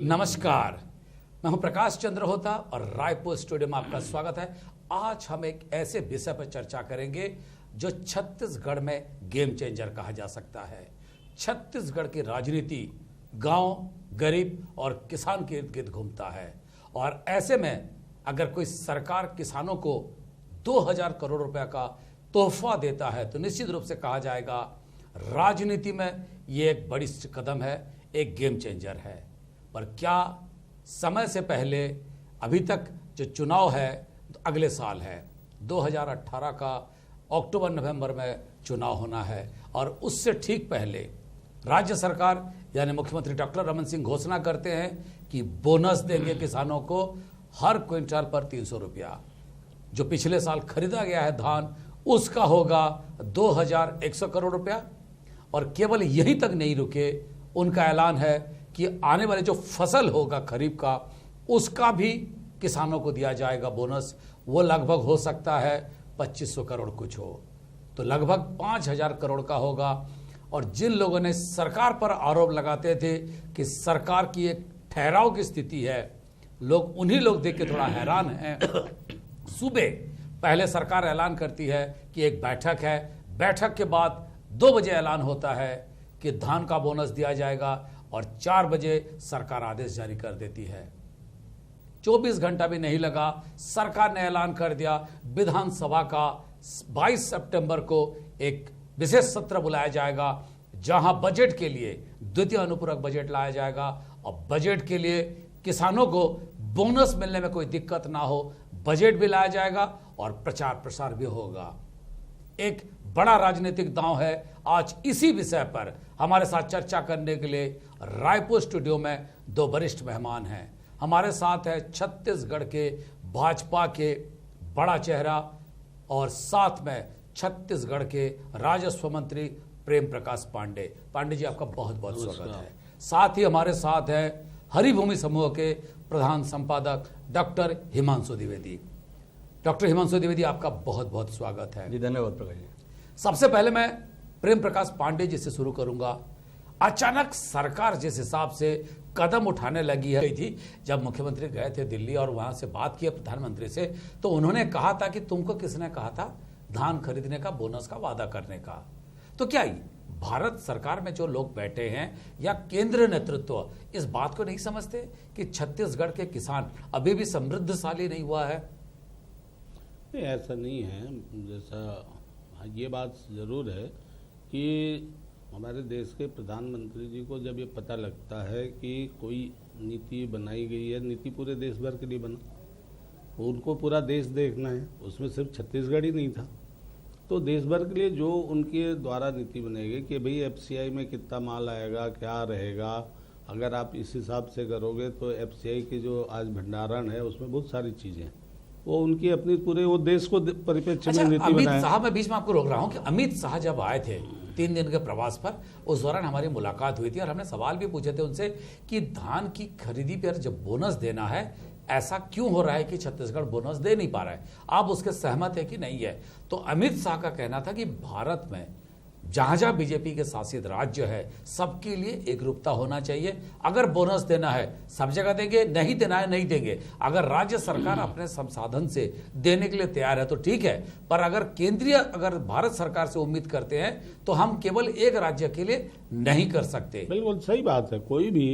नमस्कार, मैं हूं प्रकाश चंद्र होता और रायपुर स्टूडियो में आपका स्वागत है। आज हम एक ऐसे विषय पर चर्चा करेंगे जो छत्तीसगढ़ में गेम चेंजर कहा जा सकता है। छत्तीसगढ़ की राजनीति गांव, गरीब और किसान के इर्द गिर्द घूमता है और ऐसे में अगर कोई सरकार किसानों को 2000 करोड़ रुपए का तोहफा देता है तो निश्चित रूप से कहा जाएगा राजनीति में ये एक बड़ी कदम है, एक गेम चेंजर है। पर क्या समय से पहले अभी तक जो चुनाव है तो अगले साल है 2018 का अक्टूबर-नवंबर में चुनाव होना है और उससे ठीक पहले राज्य सरकार यानी मुख्यमंत्री डॉक्टर रमन सिंह घोषणा करते हैं कि बोनस देंगे किसानों को हर क्विंटल पर 300 रुपया। जो पिछले साल खरीदा गया है धान उसका होगा 2100 करोड़ रुपया। और केवल यहीं तक नहीं रुके, उनका ऐलान है कि आने वाले जो फसल होगा खरीफ का उसका भी किसानों को दिया जाएगा बोनस। वो लगभग हो सकता है 2500 करोड़ कुछ हो, तो लगभग 5000 करोड़ का होगा। और जिन लोगों ने सरकार पर आरोप लगाते थे कि सरकार की एक ठहराव की स्थिति है, लोग उन्हीं लोग देख के थोड़ा हैरान हैं। सुबह पहले सरकार ऐलान करती है कि एक बैठक है, बैठक के बाद 2 बजे ऐलान होता है कि धान का बोनस दिया जाएगा और 4 बजे सरकार आदेश जारी कर देती है। 24 घंटा भी नहीं लगा, सरकार ने ऐलान कर दिया विधानसभा का 22 सितंबर को एक विशेष सत्र बुलाया जाएगा जहां बजट के लिए द्वितीय अनुपूरक बजट लाया जाएगा और बजट के लिए किसानों को बोनस मिलने में कोई दिक्कत ना हो, बजट भी लाया जाएगा और प्रचार प्रसार भी होगा। एक बड़ा राजनीतिक दांव है। आज इसी विषय पर हमारे साथ चर्चा करने के लिए रायपुर स्टूडियो में 2 वरिष्ठ मेहमान हैं। हमारे साथ है छत्तीसगढ़ के भाजपा के बड़ा चेहरा और साथ में छत्तीसगढ़ के राजस्व मंत्री प्रेम प्रकाश पांडे। पांडे जी, आपका बहुत बहुत स्वागत है। साथ ही हमारे साथ है हरिभूमि समूह के प्रधान संपादक डॉक्टर हिमांशु द्विवेदी। डॉक्टर हिमांशु द्विवेदी, आपका बहुत बहुत स्वागत है। जी धन्यवाद प्रकाश जी। सबसे पहले मैं प्रेम प्रकाश पांडे जी से शुरू करूंगा। अचानक सरकार जिस हिसाब से कदम उठाने लगी है थी, जब मुख्यमंत्री गए थे दिल्ली और वहां से बात की प्रधानमंत्री से, तो उन्होंने कहा था कि तुमको किसने कहा था धान खरीदने का, बोनस का वादा करने का। तो क्या भारत सरकार में जो लोग बैठे हैं या केंद्रीय नेतृत्व इस बात को नहीं समझते कि छत्तीसगढ़ के किसान अभी भी समृद्धशाली नहीं हुआ है? नहीं, ऐसा नहीं है। जैसा ये बात जरूर है कि हमारे देश के प्रधानमंत्री जी को जब ये पता लगता है कि कोई नीति बनाई गई है, नीति पूरे देश भर के लिए बना, उनको पूरा देश देखना है, उसमें सिर्फ छत्तीसगढ़ ही नहीं था, तो देश भर के लिए जो उनके द्वारा नीति बनाई गई कि भाई एफसीआई में कितना माल आएगा, क्या रहेगा, अगर आप इस हिसाब से करोगे तो एफसीआई की जो आज भंडारण है उसमें बहुत सारी चीज़ें हैं, वो उनकी अपनी पूरे वो देश को परिप्रेक्ष्य में नीति अमित बनाया। शाह, मैं बीच में आपको रोक रहा हूं कि अमित शाह जब आए थे 3 दिन के प्रवास पर, उस दौरान हमारी मुलाकात हुई थी और हमने सवाल भी पूछे थे उनसे कि धान की खरीदी पर जब बोनस देना है, ऐसा क्यों हो रहा है कि छत्तीसगढ़ बोनस दे नहीं पा रहा है, आप उसके सहमत है कि नहीं है? तो अमित शाह का कहना था कि भारत में जहां जहां बीजेपी के शासित राज्य है सबके लिए एकरूपता होना चाहिए। अगर बोनस देना है सब जगह देंगे, नहीं देना है नहीं देंगे। अगर राज्य सरकार अपने संसाधन से देने के लिए तैयार है तो ठीक है, पर अगर भारत सरकार से उम्मीद करते हैं तो हम केवल एक राज्य के लिए नहीं कर सकते। बिल्कुल सही बात है। कोई भी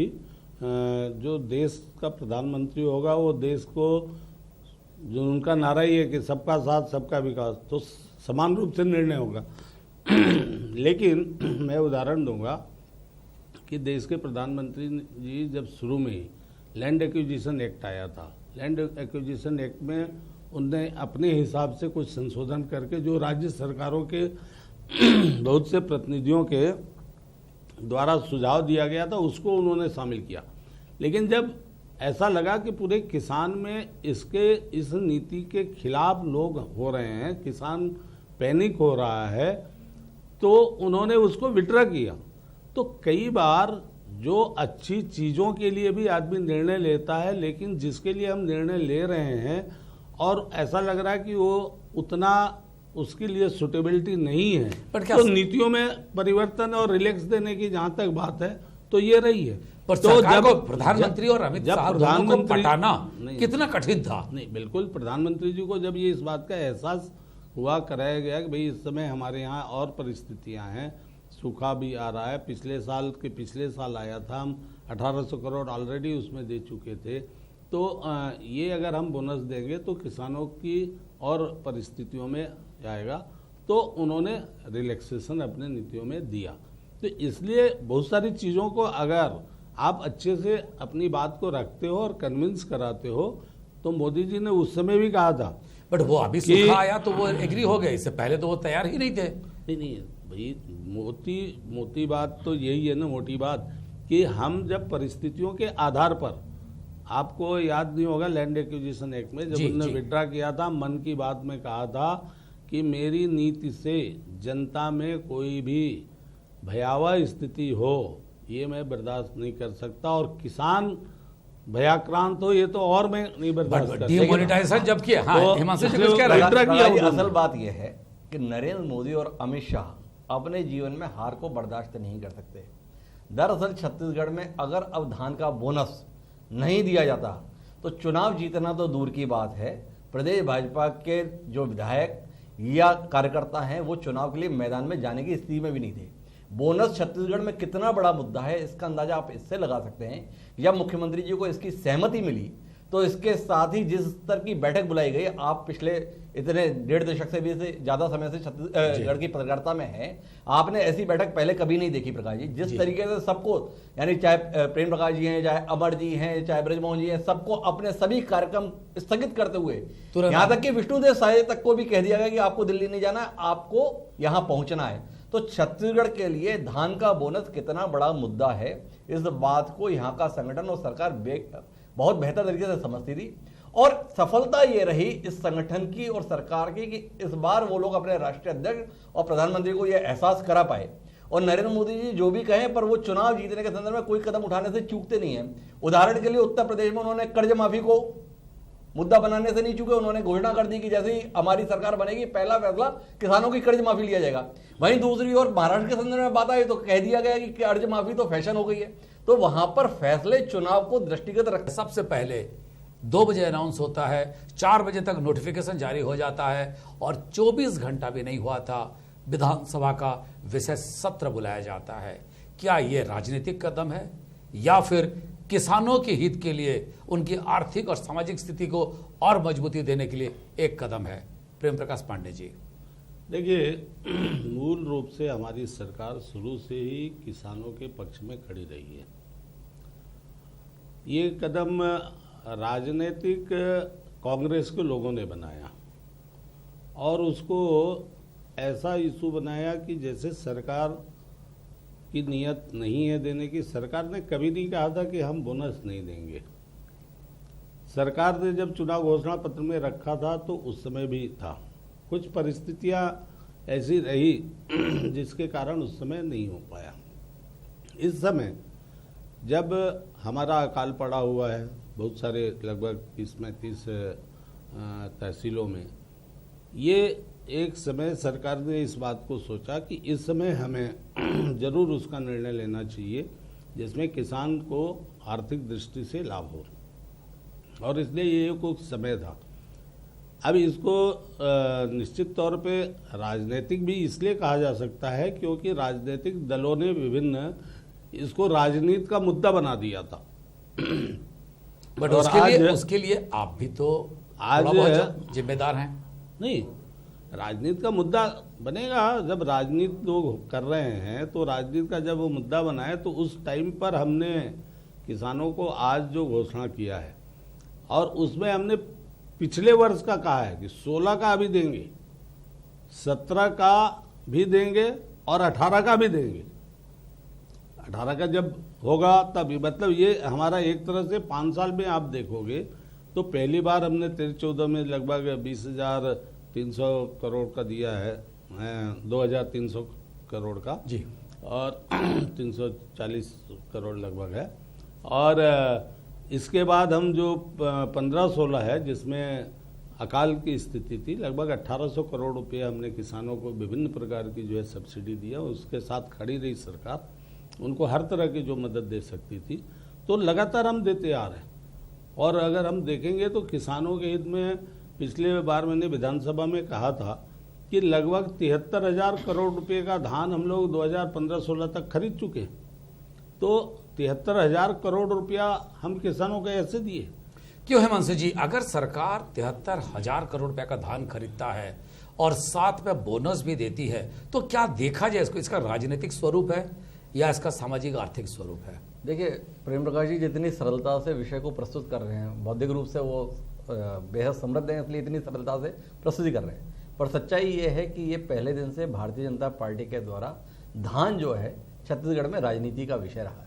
जो देश का प्रधानमंत्री होगा वो देश को, जो उनका नारा ही है कि सबका साथ सबका विकास, तो समान रूप से निर्णय होगा। लेकिन मैं उदाहरण दूंगा कि देश के प्रधानमंत्री जी जब शुरू में ही लैंड एक्विजिशन एक्ट आया था, लैंड एक्विजिशन एक्ट में उनने अपने हिसाब से कुछ संशोधन करके जो राज्य सरकारों के बहुत से प्रतिनिधियों के द्वारा सुझाव दिया गया था उसको उन्होंने शामिल किया। लेकिन जब ऐसा लगा कि पूरे किसान में इस नीति के खिलाफ लोग हो रहे हैं, किसान पैनिक हो रहा है, तो उन्होंने उसको विड्रॉ किया। तो कई बार जो अच्छी चीज़ों के लिए भी आदमी निर्णय लेता है, लेकिन जिसके लिए हम निर्णय ले रहे हैं और ऐसा लग रहा है कि वो उतना उसके लिए सुटेबिलिटी नहीं है, तो नीतियों में परिवर्तन और रिलैक्स देने की जहाँ तक बात है तो ये रही है। पर तो सरकार जब को प्रधानमंत्री और अमित जब शाह दोनों को प्रधानमंत्री पटाना नहीं, कितना कठिन था। नहीं, बिल्कुल प्रधानमंत्री जी को जब ये इस बात का एहसास हुआ, कराया गया कि भाई इस समय हमारे यहाँ और परिस्थितियाँ हैं, सूखा भी आ रहा है, पिछले साल आया था, हम 1800 करोड़ ऑलरेडी उसमें दे चुके थे, तो ये अगर हम बोनस देंगे तो किसानों की और परिस्थितियों में जाएगा, तो उन्होंने रिलैक्सेशन अपने नीतियों में दिया। तो इसलिए बहुत सारी चीज़ों को अगर आप अच्छे से अपनी बात को रखते हो और कन्विंस कराते हो, तो मोदी जी ने उस समय भी कहा था, बट वो अभी सूखा आया तो वो एग्री हो गए, इससे पहले तो वो तैयार ही नहीं थे। नहीं भाई, मोटी बात तो यही है ना, मोटी बात कि हम जब परिस्थितियों के आधार पर, आपको याद नहीं होगा लैंड एक्विजिशन एक्ट में जब उन्होंने विड्रा किया था, मन की बात में कहा था कि मेरी नीति से जनता में कोई भी भयावह स्थिति हो ये मैं बर्दाश्त नहीं कर सकता, और किसान भयाक्रांत हो ये तो और मैं नहीं बर्दाश्त कर सकता। डिमोनेटाइजेशन जब किया, हाँ, हिमांशु जी कुछ कह रहे हैं। असल बात यह है कि नरेंद्र मोदी और अमित शाह अपने जीवन में हार को बर्दाश्त नहीं कर सकते। दरअसल छत्तीसगढ़ में अगर अब धान का बोनस नहीं दिया जाता तो चुनाव जीतना तो दूर की बात है, प्रदेश भाजपा के जो विधायक या कार्यकर्ता हैं वो चुनाव के लिए मैदान में जाने की स्थिति में भी नहीं थे। बोनस छत्तीसगढ़ में कितना बड़ा मुद्दा है इसका अंदाजा आप इससे लगा सकते हैं। जब मुख्यमंत्री जी को इसकी सहमति मिली तो इसके साथ ही जिस स्तर की बैठक बुलाई गई, आप पिछले इतने 1.5 दशक से भी से ज्यादा समय से छत्तीसगढ़ की पत्रकारिता में हैं, आपने ऐसी बैठक पहले कभी नहीं देखी प्रकाश जी। जिस तरीके से सबको, यानी चाहे प्रेम प्रकाश जी हैं, चाहे अमर जी हैं, चाहे ब्रजमोहन जी हैं, सबको अपने सभी कार्यक्रम स्थगित करते हुए, यहां तक कि विष्णुदेव साय तक को भी कह दिया गया कि आपको दिल्ली नहीं जाना, आपको यहां पहुंचना है। तो छत्तीसगढ़ के लिए धान का बोनस कितना बड़ा मुद्दा है, इस बात को यहां का संगठन और सरकार बहुत बेहतर तरीके से समझती थी, और सफलता ये रही इस संगठन की और सरकार की कि इस बार वो लोग अपने राष्ट्रीय अध्यक्ष और प्रधानमंत्री को यह एहसास करा पाए। और नरेंद्र मोदी जी जो भी कहें, पर वो चुनाव जीतने के संदर्भ में कोई कदम उठाने से चूकते नहीं है। उदाहरण के लिए उत्तर प्रदेश में उन्होंने कर्ज माफी को मुद्दा बनाने से नहीं चूके, उन्होंने घोषणा कर दी कि जैसे ही हमारी सरकार बनेगी पहला फैसला किसानों की कर्ज माफी लिया जाएगा। वहीं दूसरी ओर महाराष्ट्र के संदर्भ में बात आई तो कह दिया गया कि कर्ज माफी तो फैशन हो गई है। तो वहां पर फैसले चुनाव को दृष्टिगत रख, सबसे पहले 2 बजे अनाउंस होता है, 4 बजे तक नोटिफिकेशन जारी हो जाता है, और 24 घंटा भी नहीं हुआ था विधानसभा का विशेष सत्र बुलाया जाता है। क्या यह राजनीतिक कदम है या फिर किसानों के हित के लिए, उनकी आर्थिक और सामाजिक स्थिति को और मजबूती देने के लिए एक कदम है? प्रेम प्रकाश पांडे जी। देखिए, मूल रूप से हमारी सरकार शुरू से ही किसानों के पक्ष में खड़ी रही है। ये कदम राजनीतिक कांग्रेस के लोगों ने बनाया और उसको ऐसा इशू बनाया कि जैसे सरकार की नीयत नहीं है देने की। सरकार ने कभी नहीं कहा था कि हम बोनस नहीं देंगे। सरकार ने जब चुनाव घोषणा पत्र में रखा था तो उस समय भी था, कुछ परिस्थितियां ऐसी रही जिसके कारण उस समय नहीं हो पाया। इस समय जब हमारा अकाल पड़ा हुआ है बहुत सारे, लगभग 30 तहसीलों में, ये एक समय सरकार ने इस बात को सोचा कि इस समय हमें जरूर उसका निर्णय लेना चाहिए जिसमें किसान को आर्थिक दृष्टि से लाभ हो, और इसलिए ये कुछ समय था। अब इसको निश्चित तौर पे राजनीतिक भी इसलिए कहा जा सकता है क्योंकि राजनीतिक दलों ने विभिन्न इसको राजनीति का मुद्दा बना दिया था। बट उसके लिए आप भी तो आज जिम्मेदार हैं। नहीं, राजनीति का मुद्दा बनेगा जब राजनीति लोग कर रहे हैं, तो राजनीति का जब वो मुद्दा बनाए तो उस टाइम पर हमने किसानों को आज जो घोषणा किया है, और उसमें हमने पिछले वर्ष का कहा है कि 16 का भी देंगे, 17 का भी देंगे और 18 का भी देंगे। 18 का जब होगा तभी, मतलब ये हमारा एक तरह से 5 साल में आप देखोगे तो पहली बार हमने 13-14 में लगभग 20,300 करोड़ का दिया है, 2,300 करोड़ का जी, और 340 करोड़ लगभग है। और इसके बाद हम जो 15-16 है जिसमें अकाल की स्थिति थी, लगभग 1800 करोड़ रुपये हमने किसानों को विभिन्न प्रकार की जो है सब्सिडी दिया। उसके साथ खड़ी रही सरकार, उनको हर तरह की जो मदद दे सकती थी। तो लगातार हम देते आ रहे हैं। और अगर हम देखेंगे तो किसानों के हित में पिछले बार मैंने विधानसभा में कहा था कि लगभग 73,000 करोड़ रुपए का धान हम लोग 2015-16 तक खरीद चुके हैं। तो 73,000 करोड़ रुपया हम किसानों को ऐसे दिए। क्यों हिमांशु जी, अगर सरकार 73,000 करोड़ रुपए का धान खरीदता है और साथ में बोनस भी देती है, तो क्या देखा जाए इसको, इसका राजनीतिक स्वरूप है या इसका सामाजिक आर्थिक स्वरूप है? देखिए प्रेम प्रकाश जी जितनी सरलता से विषय को प्रस्तुत कर रहे हैं, बौद्धिक रूप से वो बेहद समृद्ध हैं, इसलिए इतनी सरलता से प्रस्तुति कर रहे हैं। पर सच्चाई ये है कि ये पहले दिन से भारतीय जनता पार्टी के द्वारा धान जो है छत्तीसगढ़ में राजनीति का विषय रहा है।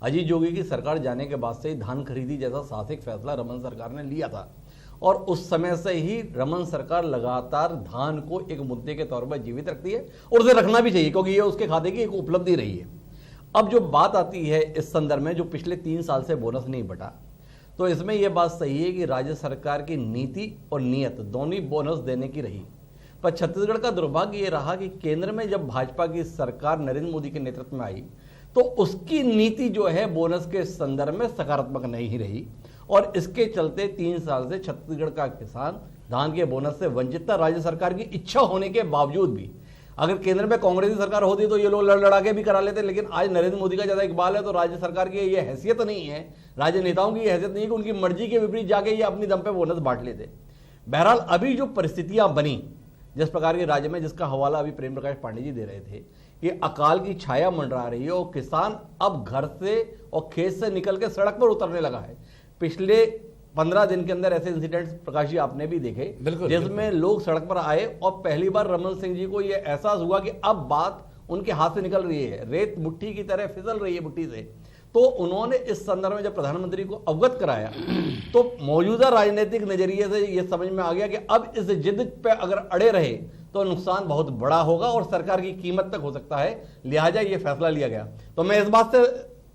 अजीत जोगी की सरकार जाने के बाद से ही धान खरीदी जैसा साहसिक फैसला रमन सरकार ने लिया था, और उस समय से ही रमन सरकार लगातार धान को एक मुद्दे के तौर पर जीवित रखती है, और उसे रखना भी चाहिए क्योंकि ये उसके खाते की एक उपलब्धि रही है। अब जो बात आती है इस संदर्भ में, जो पिछले 3 साल से बोनस नहीं बटा, तो इसमें यह बात सही है कि राज्य सरकार की नीति और नीयत दोनों बोनस देने की रही। पर छत्तीसगढ़ का दुर्भाग्य ये रहा कि केंद्र में जब भाजपा की सरकार नरेंद्र मोदी के नेतृत्व में आई, तो उसकी नीति जो है बोनस के संदर्भ में सकारात्मक नहीं रही, और इसके चलते 3 साल से छत्तीसगढ़ का किसान धान के बोनस से वंचित था, राज्य सरकार की इच्छा होने के बावजूद भी। अगर केंद्र में कांग्रेस की सरकार होती तो ये लोग लड़ा के भी करा लेते, लेकिन आज नरेंद्र मोदी का ज्यादा इकबाल है, तो राज्य सरकार की ये हैसियत नहीं है, राज्य नेताओं की हैसियत नहीं है कि उनकी मर्जी के विपरीत जाके ये अपनी दम पे बोनस बांट लेते। बहरहाल अभी जो परिस्थितियां बनी जिस प्रकार के राज्य में, जिसका हवाला अभी प्रेम प्रकाश पांडे जी दे रहे थे, कि अकाल की छाया मंडरा रही है और किसान अब घर से और खेत से निकल के सड़क पर उतरने लगा है। पिछले 15 दिन के अंदर ऐसे इंसिडेंट्स प्रकाश जी आपने भी देखे जिसमें लोग सड़क पर आए और पहली बार रमन सिंह जी को यह एहसास हुआ कि अब बात उनके हाथ से निकल रही है, रेत मुट्ठी की तरह फिसल रही है मुट्ठी से। तो उन्होंने इस संदर्भ में जब प्रधानमंत्री को अवगत कराया, तो मौजूदा राजनीतिक नजरिए से यह समझ में आ गया कि अब इस जिद पे अगर अड़े रहे तो नुकसान बहुत बड़ा होगा और सरकार की कीमत तक हो सकता है, लिहाजा यह फैसला लिया गया। तो मैं इस बात से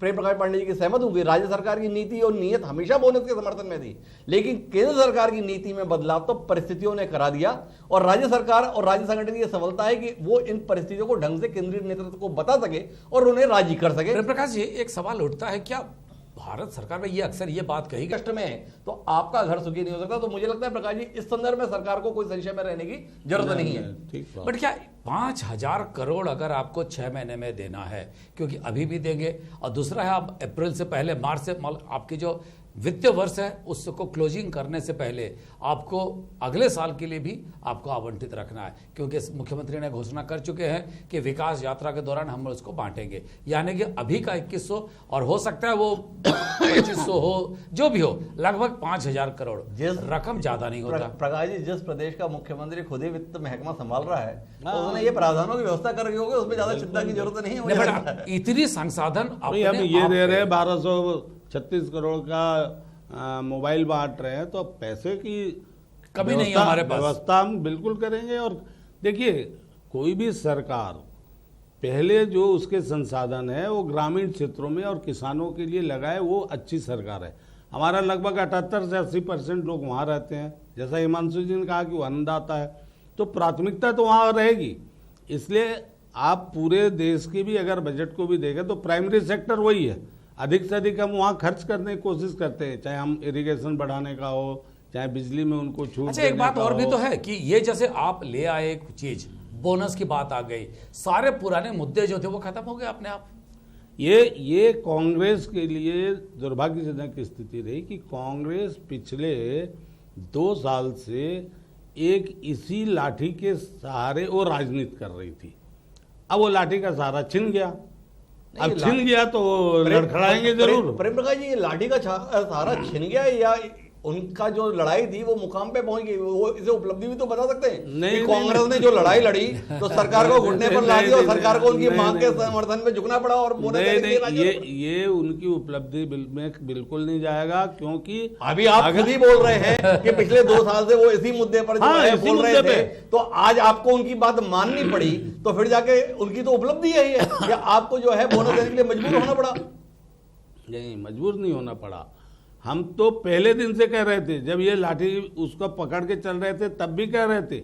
प्रेम प्रकाश पांडे जी की सहमत हूं कि राज्य सरकार की नीति और नीयत हमेशा बोनस के समर्थन में थी, लेकिन केंद्र सरकार की नीति में बदलाव तो परिस्थितियों ने करा दिया, और राज्य सरकार और राज्य संगठन की सफलता है कि वो इन परिस्थितियों को ढंग से केंद्रीय नेतृत्व को बता सके और उन्हें राजी कर सके। प्रेम प्रकाश जी, एक सवाल उठता है, क्या भारत सरकार में ये अक्सर ये बात कही कष्ट में है तो आपका घर सुखी नहीं हो सकता, तो मुझे लगता है प्रकाश जी इस संदर्भ में सरकार को कोई संशय में रहने की जरूरत नहीं है। बट क्या 5,000 करोड़ अगर आपको 6 महीने में देना है, क्योंकि अभी भी देंगे, और दूसरा है आप अप्रैल से पहले, मार्च से, आपकी जो वित्तीय वर्ष है उसको क्लोजिंग करने से पहले आपको अगले साल के लिए भी आपको आवंटित रखना है, क्योंकि मुख्यमंत्री ने घोषणा कर चुके हैं कि विकास यात्रा के दौरान हम उसको बांटेंगे, यानी कि अभी का 2100 और हो सकता है वो 2500 हो, जो भी हो, लगभग 5,000 करोड़, रकम ज्यादा नहीं होता। प्रकाश जी, जिस प्रदेश का मुख्यमंत्री खुद ही वित्त महकमा संभाल रहा है, तो उसने ये प्रावधानों की व्यवस्था कर रही होगी, उसमें ज्यादा चिंता की जरूरत नहीं है। इतनी संसाधन ये दे रहे 1236 करोड़ का मोबाइल बांट रहे हैं, तो पैसे की कमी नहीं है हमारे पास, व्यवस्था हम बिल्कुल करेंगे। और देखिए, कोई भी सरकार पहले जो उसके संसाधन है वो ग्रामीण क्षेत्रों में और किसानों के लिए लगाए, वो अच्छी सरकार है। हमारा लगभग 78 से 80% लोग वहाँ रहते हैं, जैसा हिमांशु जी ने कहा कि वो अन्नदाता है, तो प्राथमिकता तो वहाँ रहेगी। इसलिए आप पूरे देश की भी अगर बजट को भी देखें तो प्राइमरी सेक्टर वही है, अधिक से अधिक हम वहाँ खर्च करने की कोशिश करते हैं, चाहे हम इरिगेशन बढ़ाने का हो, चाहे बिजली में उनको छूट। अच्छा, एक बात और भी तो है कि ये जैसे आप ले आए एक चीज, बोनस की बात आ गई, सारे पुराने मुद्दे जो थे वो खत्म हो गए अपने आप। ये कांग्रेस के लिए दुर्भाग्यजनक स्थिति रही कि कांग्रेस पिछले 2 साल से एक इसी लाठी के सहारे वो राजनीति कर रही थी। अब वो लाठी का सहारा छिन गया, अब छिन गया तो लड़खड़ाएंगे जरूर। प्रेम प्रकाश जी, ये लाठी का सहारा छिन गया या उनका जो लड़ाई थी वो मुकाम पे पहुंच गई, वो इसे उपलब्धि भी तो बता सकते हैं। नहीं, कांग्रेस ने जो लड़ाई लड़ी तो सरकार को घुटने पर ला दिया और सरकार को उनकी मांग के समर्थन में झुकना पड़ा, और ये उनकी उपलब्धि में बिल्कुल नहीं जाएगा, क्योंकि अभी आप खुद ही बोल रहे हैं कि पिछले 2 साल से वो इसी मुद्दे पर बोल रहे थे, तो आज आपको उनकी बात माननी पड़ी, तो फिर जाके उनकी तो उपलब्धि यही है या आपको जो है बोनस देने के लिए मजबूर होना पड़ा? नहीं, मजबूर नहीं होना पड़ा। हम तो पहले दिन से कह रहे थे, जब ये लाठी उसको पकड़ के चल रहे थे तब भी कह रहे थे,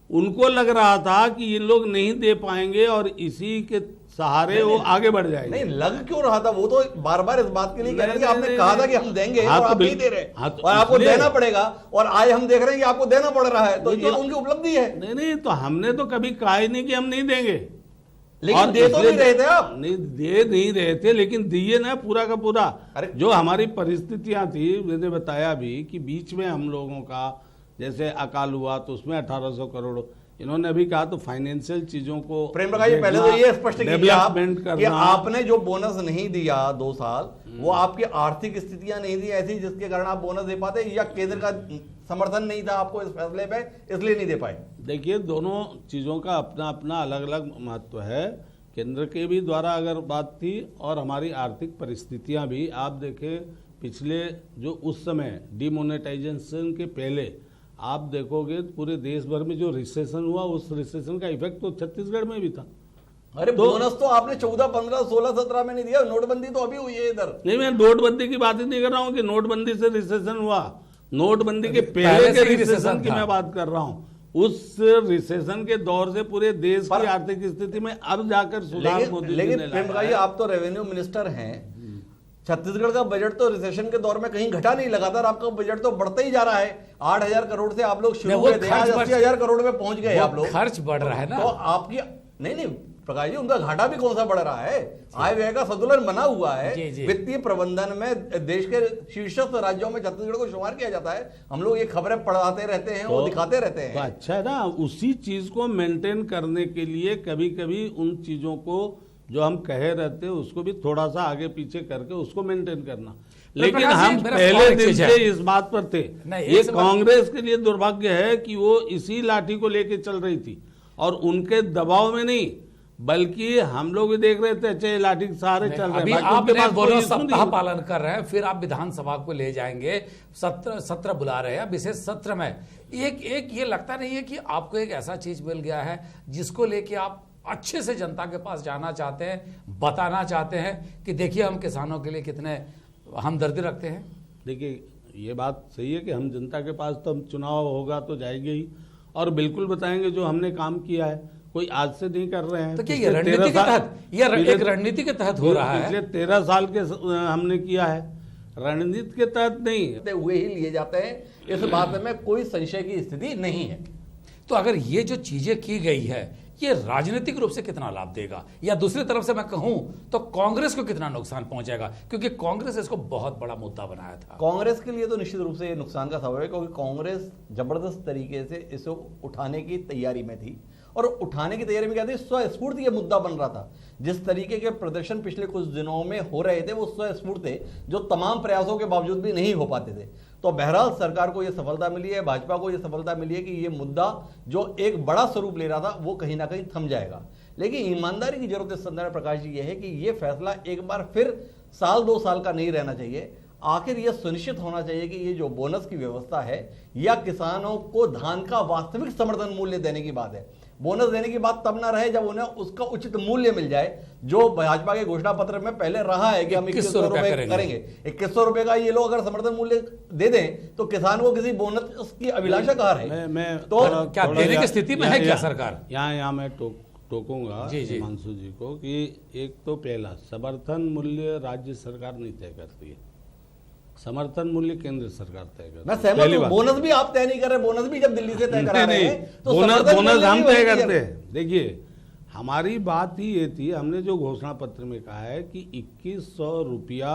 उनको लग रहा था कि ये लोग नहीं दे पाएंगे और इसी के सहारे वो आगे बढ़ जाएंगे। नहीं, लग क्यों रहा था? वो तो बार बार इस बात के लिए कह रहे हैं कि आपने कहा था कि हम देंगे हाँ, और तो आप नहीं दे रहे, तो और आपको इसलिए- देना पड़ेगा, और आज हम देख रहे हैं कि आपको देना पड़ रहा है, तो ये उनकी उपलब्धि है। नहीं, तो हमने तो कभी कहा ही नहीं कि हम नहीं देंगे, लेकिन दे तो नहीं रहे थे आप। नहीं, दे नहीं रहे थे, लेकिन दिए ना पूरा का पूरा। अरे- जो हमारी परिस्थितियां थी, मैंने बताया भी कि बीच में हम लोगों का जैसे अकाल हुआ तो उसमें 1800 करोड़, इन्होंने अभी कहा तो फाइनेंशियल चीजों को प्रेम प्रकाश जी, पहले तो ये स्पष्ट कीजिए आप डेवलपमेंट कि करना। आपने जो बोनस नहीं दिया 2 साल, वो आपकी आर्थिक स्थितियां नहीं दी ऐसी जिसके कारण आप बोनस दे पाते, या केंद्र का समर्थन नहीं था आपको इस फैसले पे, इसलिए नहीं दे पाए? देखिए, दोनों चीज़ों का अपना अपना अलग अलग महत्व है। केंद्र के भी द्वारा अगर बात थी और हमारी आर्थिक परिस्थितियां भी, आप देखें पिछले जो उस समय डिमोनेटाइजेशन के पहले आप देखोगे पूरे देश भर में जो रिसेशन हुआ, उस रिसेशन का इफेक्ट तो छत्तीसगढ़ में भी था। अरे बोनस तो आपने 14, 15, 16, 17 में नहीं दिया, नोटबंदी तो अभी हुई है इधर। नहीं, मैं नोटबंदी की बात ही नहीं कर रहा हूँ कि नोटबंदी से रिसेशन हुआ, नोटबंदी के पहले पहले से के ही रिसेशन रिसेशन की था। मैं बात कर रहा हूँ। उस रिसेशन के दौर से पूरे देश की आर्थिक स्थिति में अब जाकर सुधार मोदी जी ने लेकिन प्रेम प्रकाश जी, लाया है। आप तो रेवेन्यू मिनिस्टर हैं, छत्तीसगढ़ का बजट तो रिसेशन के दौर में कहीं घटा नहीं, लगातार आपका बजट तो बढ़ता ही जा रहा है। 8000 करोड़ से आप लोग शुरू वो हुए थे, आज खर्च 80,000 करोड़ में पहुंच गए वो आप लोग। खर्च बढ़ रहा है ना। तो आपकी नहीं प्रकाश जी, उनका घाटा भी कौन सा बढ़ रहा है? आय व्यय का संतुलन बना हुआ जी, है। जी। वित्तीय प्रबंधन में देश के शीर्षस्थ राज्यों में छत्तीसगढ़ को शुमार किया जाता है। हम लोग ये खबरें पढ़ाते रहते हैं, वो दिखाते रहते तो हैं। अच्छा है ना, उसी चीज को मेंटेन करने के लिए कभी कभी उन चीजों को जो हम कहे रहते हैं उसको भी थोड़ा सा आगे पीछे करके उसको मेंटेन करना। लेकिन प्रकाश जी, हम मेरा पहले सवाल एक दिन चीज से है। इस बात पर थे। नहीं, ये एक सवाल- कांग्रेस के लिए दुर्भाग्य है कि वो इसी लाठी को लेके चल रही थी और उनके दबाव में नहीं, बल्कि हम लोग भी देख रहे थे अच्छा ये लाठी के सहारे चल रहे अभी हैं। बाकी आप उनके बिना पास कोई बोनस issue नहीं सप्ताह है। पालन कर रहे हैं, फिर आप विधानसभा को ले जाएंगे, सत्र बुला रहे हैं विशेष सत्र में। एक ये लगता नहीं है कि आपको एक ऐसा चीज मिल गया है जिसको लेके आप अच्छे से जनता के पास जाना चाहते हैं, बताना चाहते हैं कि देखिए हम किसानों के लिए कितने हमदर्दी रखते हैं? देखिए, ये बात सही है कि हम जनता के पास तो हम चुनाव होगा तो जाएंगे ही और बिल्कुल बताएंगे जो हमने काम किया है। कोई आज से नहीं कर रहे हैं। तो क्या ये पिछले रणनीति 13 के साल- तहत, ये पिछले- एक रणनीति के तहत हो रहा है? पिछले 13 साल के हमने किया है, रणनीति के तहत नहीं। हुए ही लिए जाते हैं, इस बात में कोई संशय की स्थिति नहीं है। तो अगर ये जो चीजें की गई है, ये राजनीतिक रूप से कितना लाभ देगा, या दूसरी तरफ से मैं कहूं तो कांग्रेस को कितना नुकसान पहुंचेगा? क्योंकि कांग्रेस इसको बहुत बड़ा मुद्दा बनाया था। कांग्रेस के लिए तो निश्चित रूप से ये नुकसान का सबब है, क्योंकि कांग्रेस जबरदस्त तरीके से इसे उठाने की तैयारी में थी। और उठाने की तैयारी में क्या थी? स्वस्फूर्त ये मुद्दा बन रहा था। जिस तरीके के प्रदर्शन पिछले कुछ दिनों में हो रहे थे, वो स्वस्फूर्त थे, जो तमाम प्रयासों के बावजूद भी नहीं हो पाते थे। तो बहरहाल सरकार को यह सफलता मिली है, भाजपा को यह सफलता मिली है कि ये मुद्दा जो एक बड़ा स्वरूप ले रहा था वो कहीं ना कहीं थम जाएगा। लेकिन ईमानदारी की जरूरत इस संदर्भ में प्रकाश जी ये है कि ये फैसला एक बार फिर साल 2 साल का नहीं रहना चाहिए। आखिर यह सुनिश्चित होना चाहिए कि ये जो बोनस की व्यवस्था है या किसानों को धान का वास्तविक समर्थन मूल्य देने की बात है। बोनस देने की बात तब ना रहे जब उन्हें उसका उचित मूल्य मिल जाए, जो भाजपा के घोषणा पत्र में पहले रहा है कि हम 2100 रुपए करेंगे। 2100 रुपए का ये लोग अगर समर्थन मूल्य दे दें तो किसान को किसी बोनस की अभिलाषा कहाँ रहे? मैं तो क्या देने की स्थिति में है क्या सरकार? यहाँ मैं टोकूंगा जी, जी। हिमांशु जी को कि एक तो पहला समर्थन मूल्य राज्य सरकार नहीं तय करती है, समर्थन मूल्य केंद्र सरकार तय करती है। मैं सहमत पहली हूं, बात। बोनस भी आप तय नहीं कर रहे, बोनस भी जब दिल्ली से तय करा रहे हैं तो बोनस समर्थन मूल्य हम भी तय वही करते है। हैं। देखिए, हमारी बात ही ये थी, हमने जो घोषणा पत्र में कहा है कि 2100 रुपया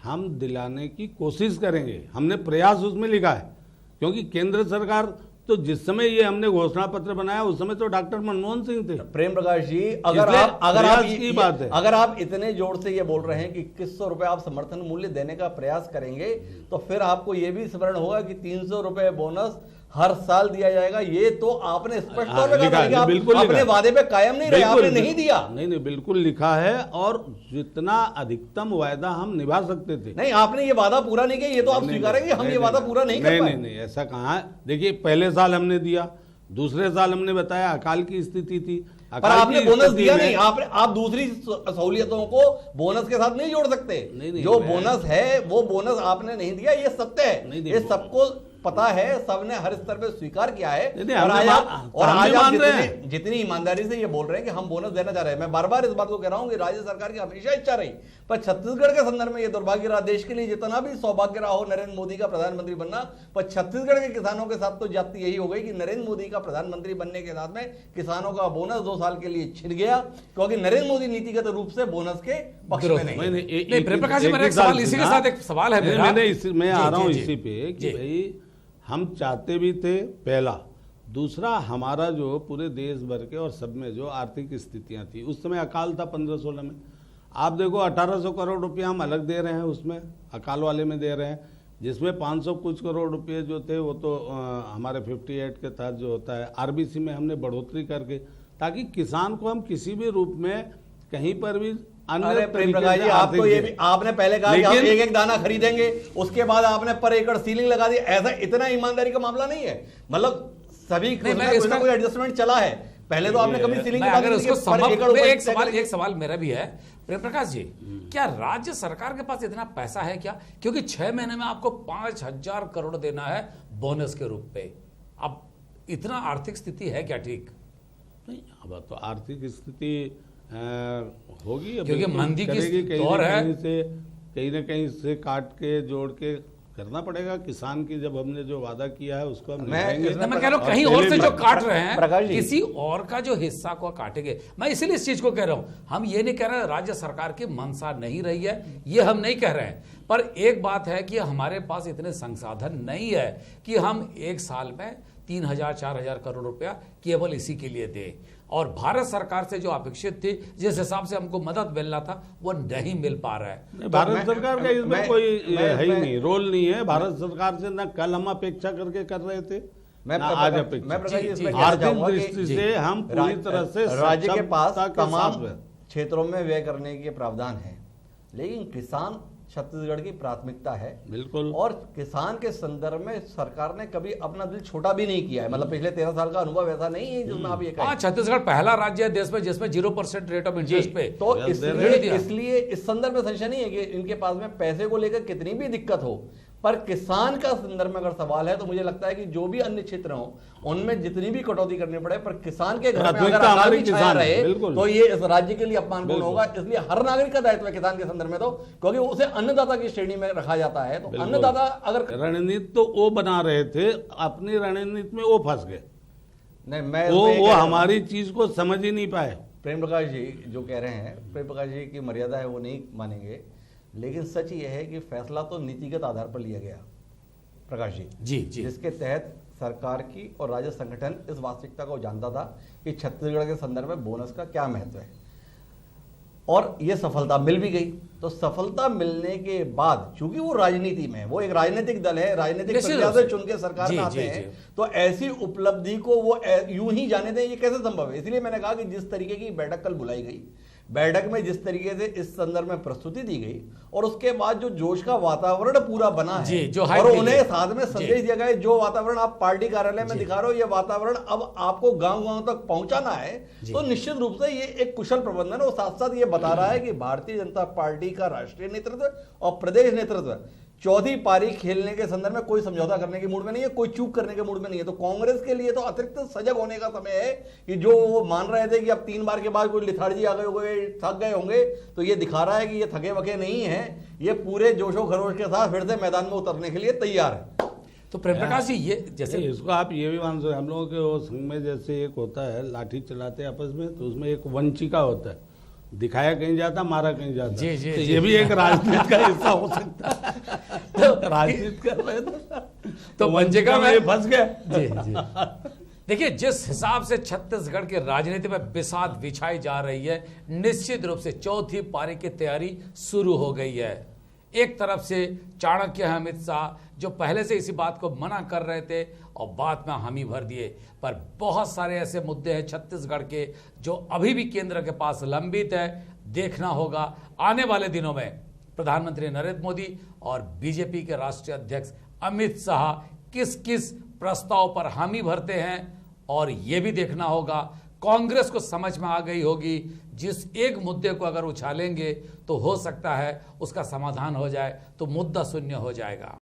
हम दिलाने की कोशिश करेंगे, हमने प्रयास उसमें लिखा है। क्योंकि केंद्र सरकार तो जिस समय ये हमने घोषणा पत्र बनाया उस समय तो डॉक्टर मनमोहन सिंह थे। प्रेम प्रकाश जी, इसलिए अगर आप प्रयास की बात है। अगर आप इतने जोर से ये बोल रहे हैं कि 2100 रुपए आप समर्थन मूल्य देने का प्रयास करेंगे, तो फिर आपको ये भी स्मरण होगा कि 300 रुपए बोनस हर साल दिया जाएगा। ये तो आपने स्पष्ट तौर पे कहा कि आप अपने वादे पे कायम नहीं रहे, आपने नहीं दिया। नहीं, बिल्कुल लिखा है और जितना अधिकतम वायदा हम निभा सकते थे। नहीं, आपने ये वादा पूरा नहीं किया, ये तो आप स्वीकारेंगे हम ये वादा पूरा नहीं कर पाए। नहीं, ऐसा कहाँ है? देखिए, पहले साल हमने दिया, दूसरे साल हमने बताया अकाल की स्थिति थी, पर आपने बोनस दिया नहीं। आप दूसरी सहूलियतों को बोनस के साथ नहीं जोड़ सकते। नहीं, जो बोनस है वो बोनस आपने नहीं दिया, ये सत्य है। नहीं, ये सबको पता है, सबने हर स्तर पे स्वीकार किया है। नहीं, और हमने आज आप मान रहे हैं। जितनी ईमानदारी से ये बोल रहे हैं कि हम बोनस देना चाह रहे हैं, मैं बार बार इस बात को कह रहा हूं कि राज्य सरकार की हमेशा इच्छा रही, पर छत्तीसगढ़ के संदर्भ में ये दुर्भाग्य रहा, देश के लिए जितना भी सौभाग्य रहा हो नरेंद्र मोदी का प्रधानमंत्री बनना, पर छत्तीसगढ़ के किसानों के साथ तो जाती यही हो गई कि नरेंद्र मोदी का प्रधानमंत्री बनने के साथ में किसानों का बोनस 2 साल के लिए छिन गया, क्योंकि नरेंद्र मोदी नीतिगत रूप से बोनस के पक्ष में नहीं। नहीं, प्रेमप्रकाश जी, मेरा एक सवाल इसी के साथ एक सवाल है मेरा। मैं आ रहा हूं इसी पे कि भाई हम चाहते भी थे, पहला, दूसरा हमारा जो पूरे देश भर के और सब में जो आर्थिक स्थितियां थी, उस समय अकाल था 15-16 में, आप देखो 1800 करोड़ रुपया हम अलग दे रहे हैं, उसमें अकाल वाले में दे रहे हैं, जिसमें 500 कुछ करोड़ रुपये जो थे वो तो हमारे 58 के तहत जो होता है आरबीसी में हमने बढ़ोतरी करके, ताकि किसान को हम किसी भी रूप में कहीं पर भी अरे प्रेम प्रकाश जी, आप तो ये भी आपने पहले कहा कि हम एक दाना खरीदेंगे, उसके बाद आपने पर एकड़ सीलिंग लगा दी। ऐसा इतना ईमानदारी का मामला नहीं है, मतलब सभी कोई एडजस्टमेंट चला है। पहले तो आपने कभी सीलिंग अगर उसको एक सवाल मेरा भी है प्रेम प्रकाश जी, क्या राज्य सरकार के पास इतना पैसा है क्या? क्योंकि 6 महीने में आपको 5000 करोड़ देना है बोनस के रूप पे। अब इतना आर्थिक स्थिति है क्या? ठीक नहीं, अब तो आर्थिक स्थिति होगी, क्योंकि मंदी की दौर है, कहीं ना कहीं से काट के जोड़ के करना पड़ेगा। किसान की जब हमने जो वादा किया है उसको हम मैं कह रहा हूं कहीं और से जो काट रहे हैं किसी और का जो हिस्सा को काटेंगे। मैं इसीलिए इस चीज को कह रहा हूं, हम ये नहीं कह रहे राज्य सरकार की मंशा नहीं रही है, ये हम नहीं कह रहे हैं, पर एक बात है कि हमारे पास इतने संसाधन नहीं है कि हम एक साल में 3000-4000 करोड़ रुपया केवल इसी के लिए दें। और भारत सरकार से जो अपेक्षित थी, जिस हिसाब से हमको मदद मिलना था, वो नहीं मिल पा रहा है। भारत सरकार का इसमें कोई है ही नहीं, रोल नहीं है भारत सरकार से। ना कल हम अपेक्षा करके कर रहे थे, आज अपेक्षा। आर्थिक दृष्टि से हम पूरी तरह से राज्य के पास तमाम क्षेत्रों में व्यय करने के प्रावधान है, लेकिन किसान छत्तीसगढ़ की प्राथमिकता है। बिल्कुल। और किसान के संदर्भ में सरकार ने कभी अपना दिल छोटा भी नहीं किया है, मतलब पिछले 13 साल का अनुभव ऐसा नहीं है जिसमें आप ये कहें। छत्तीसगढ़ पहला राज्य है देश में जिसमें 0% रेट ऑफ इंटरेस्ट पे, तो इसलिए इस संदर्भ में संशय नहीं है कि इनके पास में पैसे को लेकर कितनी भी दिक्कत हो, पर किसान का संदर्भ में अगर सवाल है तो मुझे लगता है कि जो भी अन्य क्षेत्र हो उनमें जितनी भी कटौती करनी पड़े, पर किसान के घर में अगर अकाल भी छाया रहे तो ये इस राज्य के लिए अपमानपूर्ण होगा। इसलिए हर नागरिक का दायित्व है किसान के संदर्भ में, तो क्योंकि उसे अन्नदाता की श्रेणी में रखा जाता है। तो अन्नदाता अगर रणनीति तो वो बना रहे थे, अपनी रणनीति में वो फंस गए। नहीं, मैं वो हमारी चीज को समझ ही नहीं पाए। प्रेम प्रकाश जी जो कह रहे हैं, प्रेम प्रकाश जी की मर्यादा है वो नहीं मानेंगे, लेकिन सच ये है कि फैसला तो नीतिगत आधार पर लिया गया प्रकाश जी, जिसके तहत सरकार की और राज्य संगठन इस वास्तविकता को जानता था कि छत्तीसगढ़ के संदर्भ में बोनस का क्या महत्व है, और यह सफलता मिल भी गई। तो सफलता मिलने के बाद चूंकि वो राजनीति में, वो एक राजनीतिक दल है, राजनीतिक प्रक्रिया से चुन के सरकार में आते हैं, तो ऐसी उपलब्धि को वो यूं ही जाने दें, ये कैसे संभव है? इसलिए मैंने कहा कि जिस तरीके की बैठक कल बुलाई गई, बैठक में जिस तरीके से इस संदर्भ में प्रस्तुति दी गई, और उसके बाद जो जोश का वातावरण पूरा बना है, और उन्हें साथ में संदेश दिया गया, जो वातावरण आप पार्टी कार्यालय में दिखा रहे हो, ये वातावरण अब आपको गांव-गांव तक पहुंचाना है, तो निश्चित रूप से ये एक कुशल प्रबंधन है। और साथ साथ ये बता रहा है कि भारतीय जनता पार्टी का राष्ट्रीय नेतृत्व और प्रदेश नेतृत्व चौथी पारी खेलने के संदर्भ में कोई समझौता करने के मूड में नहीं है, कोई चूक करने के मूड में नहीं है। तो कांग्रेस के लिए तो अतिरिक्त सजग होने का समय है कि जो वो मान रहे थे कि अब 3 बार के बाद कोई लिथार्जी आ गए होंगे, थक गए होंगे, तो ये दिखा रहा है कि ये थके वके नहीं है, ये पूरे जोशो खरोश के साथ फिर से मैदान में उतरने के लिए तैयार है। तो प्रेम प्रकाश जी, ये जैसे इसको आप ये भी मान सकते, हम लोगों के वो संघ में जैसे एक होता है लाठी चलाते आपस में, तो उसमें एक वंचिका होता है, दिखाया कहीं जाता, मारा कहीं जाता। जी, जी, तो जी, ये भी एक राजनीति का हिस्सा हो सकता है। तो राजनीति कर रहे थे तो वंचिका में फंस गए। जी जी। देखिए, जिस हिसाब से छत्तीसगढ़ की राजनीति में बिसात बिछाई जा रही है, निश्चित रूप से चौथी पारी की तैयारी शुरू हो गई है। एक तरफ से चाणक्य अमित शाह जो पहले से इसी बात को मना कर रहे थे और बाद में हामी भर दिए, पर बहुत सारे ऐसे मुद्दे हैं छत्तीसगढ़ के जो अभी भी केंद्र के पास लंबित है। देखना होगा आने वाले दिनों में प्रधानमंत्री नरेंद्र मोदी और बीजेपी के राष्ट्रीय अध्यक्ष अमित शाह किस किस प्रस्ताव पर हामी भरते हैं, और यह भी देखना होगा कांग्रेस को समझ में आ गई होगी जिस एक मुद्दे को अगर उछालेंगे तो हो सकता है उसका समाधान हो जाए, तो मुद्दा शून्य हो जाएगा।